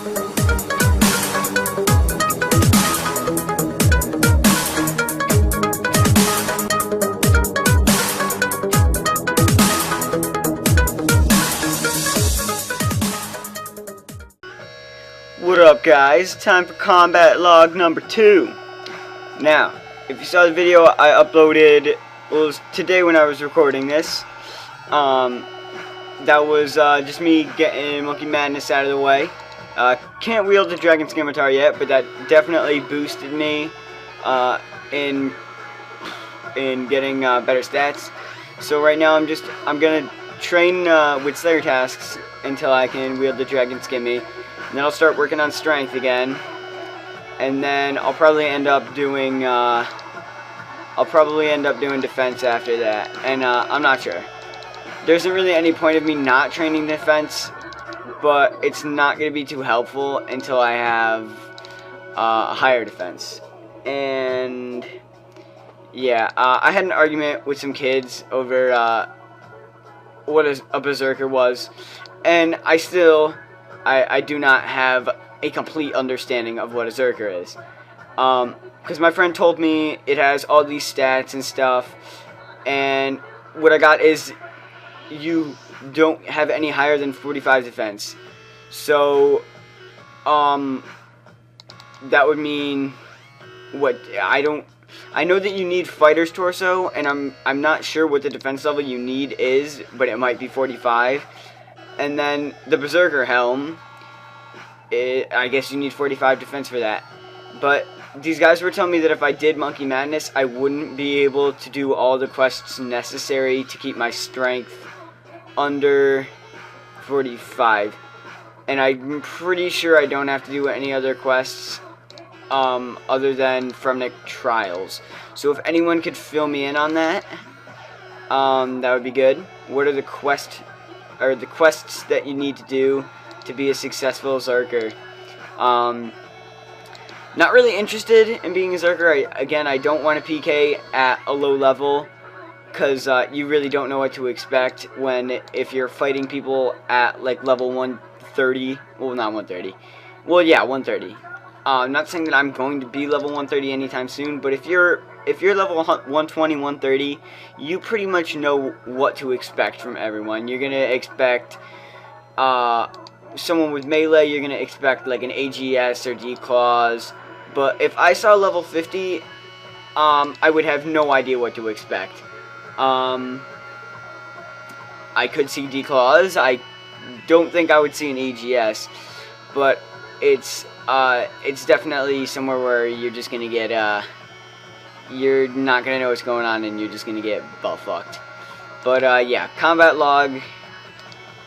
What up, guys? Time for combat log number 2. Now, if you saw the video I uploaded, well, it was today when I was recording this. That was just me getting Monkey Madness out of the way. Can't wield the Dragon Scimitar yet, but that definitely boosted me in getting better stats. So right now I'm gonna train with Slayer tasks until I can wield the Dragon Skimmy. And then I'll start working on strength again, and then I'll probably end up doing defense after that. And I'm not sure. There isn't really any point of me not training defense, but it's not going to be too helpful until I have a higher defense. And yeah, I had an argument with some kids over what a berserker was, and I do not have a complete understanding of what a Zerker is. Because my friend told me it has all these stats and stuff, and what I got is you don't have any higher than 45 defense. So, that would mean, what, I know that you need Fighter's Torso, and I'm not sure what the defense level you need is, but it might be 45. And then the Berserker Helm, I guess you need 45 defense for that. But these guys were telling me that if I did Monkey Madness, I wouldn't be able to do all the quests necessary to keep my strength under 45. And I'm pretty sure I don't have to do any other quests other than Fremnik Trials. So if anyone could fill me in on that, that would be good. What are the quests that you need to do to be a successful Zerker? Not really interested in being a Zerker. I don't want to PK at a low level, because you really don't know what to expect if you're fighting people at like level 130. Well, not 130. Well, yeah, 130. I'm not saying that I'm going to be level 130 anytime soon, but if you're level 120, 130, you pretty much know what to expect from everyone. You're gonna expect someone with melee. You're gonna expect like an AGS or D-Claws. But if I saw level 50, I would have no idea what to expect. I could see D-Claws. I don't think I would see an AGS, but it's definitely somewhere where you're just gonna get you're not gonna know what's going on, and you're just gonna get butt fucked. But yeah, combat log.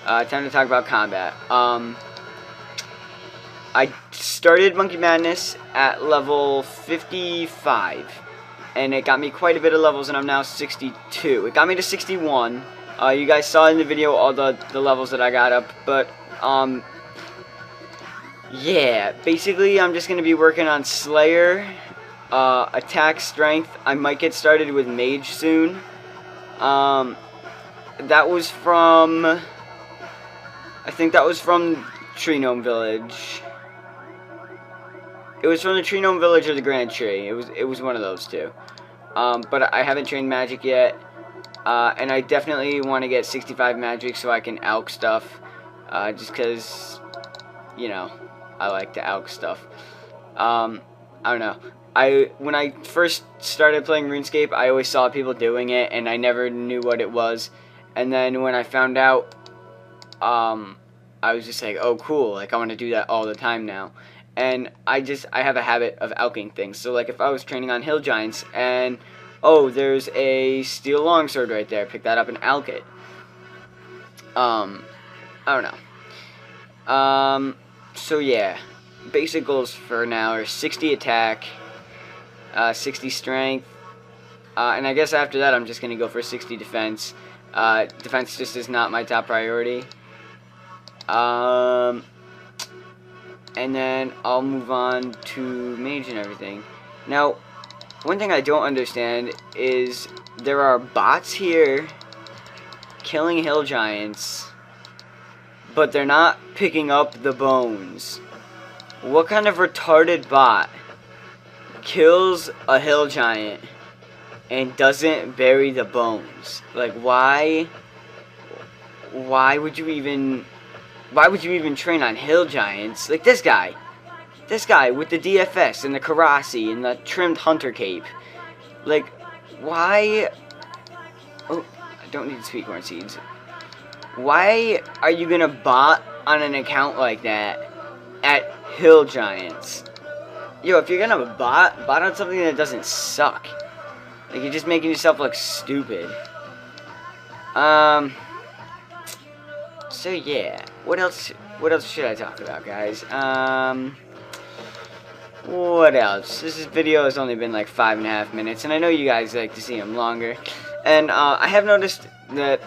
Time to talk about combat. I started Monkey Madness at level 55, and it got me quite a bit of levels, and I'm now 62. It got me to 61. You guys saw in the video all the levels that I got up, but yeah, basically I'm just gonna be working on Slayer, attack, strength. I might get started with Mage soon. That was from, I think that was from Tree Gnome Village. It was from the Tree Gnome Village or the Grand Tree. It was one of those two. But I haven't trained magic yet, and I definitely want to get 65 magic so I can alch stuff, just because, you know, I like to alch stuff. I don't know. When I first started playing RuneScape, I always saw people doing it, and I never knew what it was. And then when I found out, I was just like, oh cool, like I want to do that all the time now. And I have a habit of alching things. So like if I was training on Hill Giants and, oh, there's a steel longsword right there, pick that up and alch it. I don't know. So yeah, basic goals for now are 60 attack, 60 strength, and I guess after that I'm just going to go for 60 defense. Defense just is not my top priority. And then I'll move on to mage and everything. Now, one thing I don't understand is there are bots here killing hill giants, but they're not picking up the bones. What kind of retarded bot kills a hill giant and doesn't bury the bones? Like, why would you even train on hill giants? Like this guy with the DFS and the Karasi and the trimmed hunter cape. Like, why? Oh, I don't need sweet corn seeds. Why are you gonna bot on an account like that at hill giants? Yo, if you're gonna bot on something that doesn't suck. Like, you're just making yourself look stupid. So yeah, what else should I talk about, guys? What else? This video has only been like 5.5 minutes, and I know you guys like to see them longer. And I have noticed that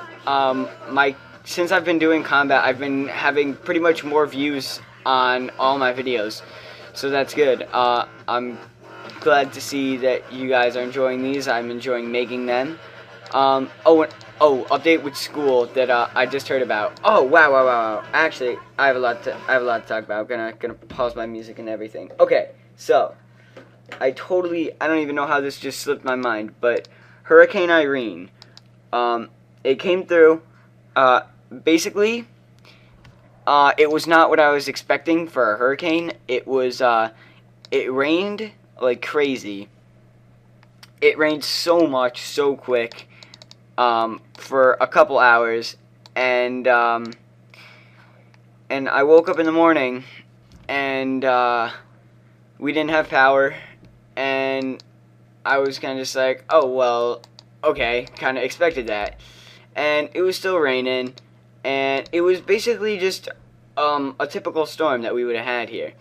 since I've been doing combat, I've been having pretty much more views on all my videos, so that's good. I'm glad to see that you guys are enjoying these. I'm enjoying making them. Update with school that I just heard about. Oh, wow. Actually, I have a lot to talk about. I'm gonna pause my music and everything. Okay, so I don't even know how this just slipped my mind, but Hurricane Irene, it came through. Basically, it was not what I was expecting for a hurricane. It was it rained like crazy. It rained so much, so quick. For a couple hours, and I woke up in the morning, and we didn't have power, and I was kind of just like, oh, well, okay, kind of expected that, and it was still raining, and it was basically just a typical storm that we would have had here,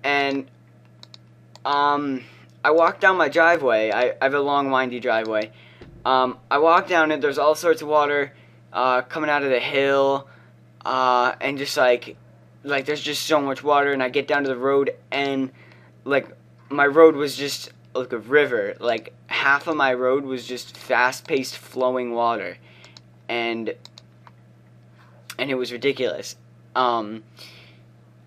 and I walked down my driveway. I have a long, windy driveway. I walk down it, there's all sorts of water coming out of the hill, and just like there's just so much water, and I get down to the road, and like my road was just like a river. Like half of my road was just fast-paced flowing water, and it was ridiculous.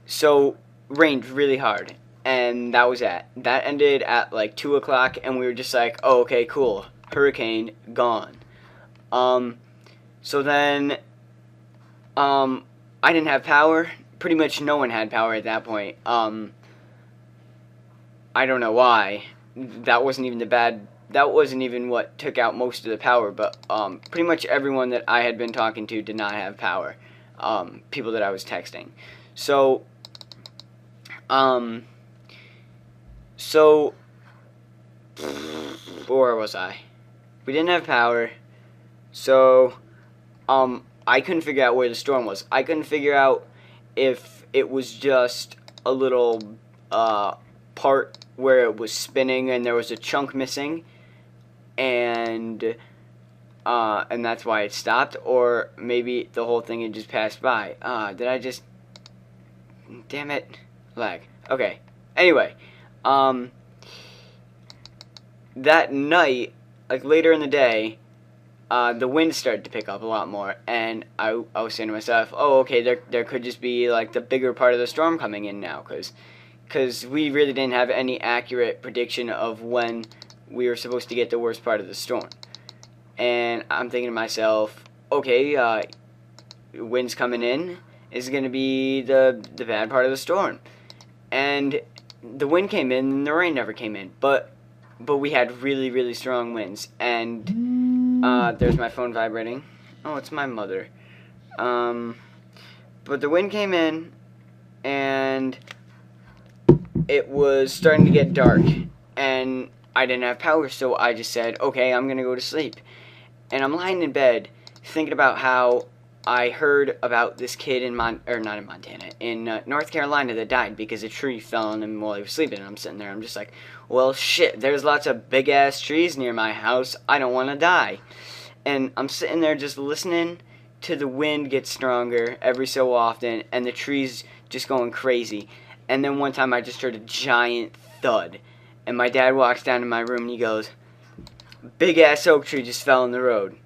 So rained really hard, and that was that. That ended at like 2 o'clock, and we were just like, oh, okay, cool. Hurricane gone. So then I didn't have power. Pretty much no one had power at that point. I don't know why. That wasn't even what took out most of the power, but pretty much everyone that I had been talking to did not have power. People that I was texting. So where was I? We didn't have power, so I couldn't figure out where the storm was. I couldn't figure out if it was just a little part where it was spinning and there was a chunk missing, and that's why it stopped, or maybe the whole thing had just passed by. Did I just... Damn it. Lag. Okay. Anyway, that night, like later in the day, the wind started to pick up a lot more, and I was saying to myself, oh, okay, there could just be like the bigger part of the storm coming in now, because we really didn't have any accurate prediction of when we were supposed to get the worst part of the storm. And I'm thinking to myself, okay, wind's coming in is going to be the bad part of the storm. And the wind came in and the rain never came in, but we had really, really strong winds, and there's my phone vibrating. Oh, it's my mother. But the wind came in, and it was starting to get dark, and I didn't have power, so I just said, okay, I'm gonna go to sleep. And I'm lying in bed, thinking about how I heard about this kid in North Carolina that died because a tree fell on him while he was sleeping. And I'm sitting there, I'm just like, well, shit, there's lots of big-ass trees near my house. I don't want to die. And I'm sitting there just listening to the wind get stronger every so often, and the trees just going crazy. And then one time I just heard a giant thud. And my dad walks down to my room, and he goes, big-ass oak tree just fell in the road.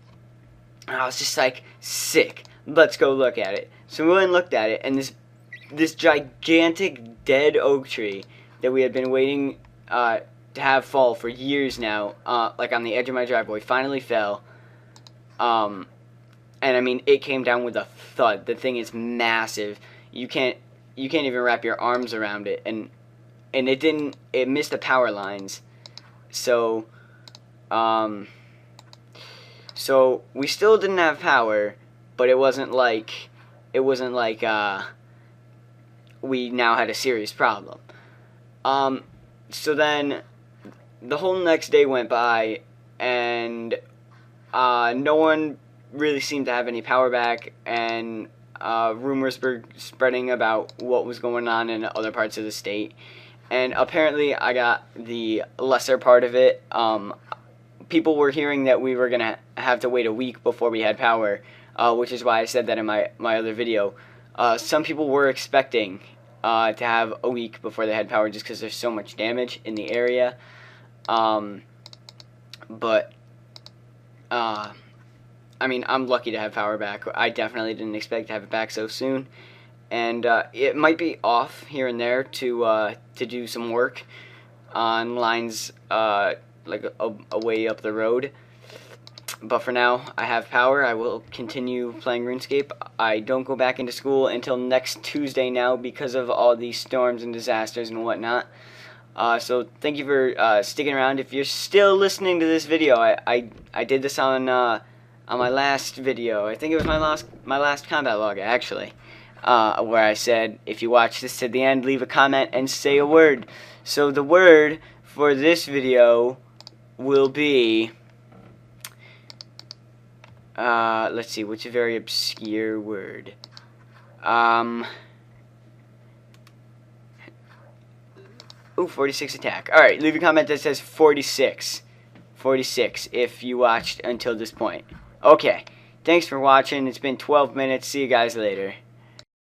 And I was just like, sick. Let's go look at it. So we went and looked at it, and this this gigantic dead oak tree that we had been waiting to have fall for years now, like on the edge of my driveway, finally fell. And I mean, it came down with a thud. The thing is massive. You can't even wrap your arms around it, and it missed the power lines. So so we still didn't have power, but it wasn't like we now had a serious problem. So then the whole next day went by, and no one really seemed to have any power back, and rumors were spreading about what was going on in other parts of the state. And apparently I got the lesser part of it. People were hearing that we were going to have to wait a week before we had power, which is why I said that in my other video. Some people were expecting to have a week before they had power just because there's so much damage in the area. But I mean, I'm lucky to have power back. I definitely didn't expect to have it back so soon. And it might be off here and there to do some work on lines like a way up the road. But for now, I have power. I will continue playing RuneScape. I don't go back into school until next Tuesday now because of all these storms and disasters and whatnot. So thank you for sticking around. If you're still listening to this video, I did this on my last video. I think it was my last combat log, actually, where I said, if you watch this to the end, leave a comment and say a word. So the word for this video will be, let's see, what's a very obscure word? Ooh, 46 attack. Alright, leave a comment that says 46. 46 if you watched until this point. Okay, thanks for watching. It's been 12 minutes. See you guys later.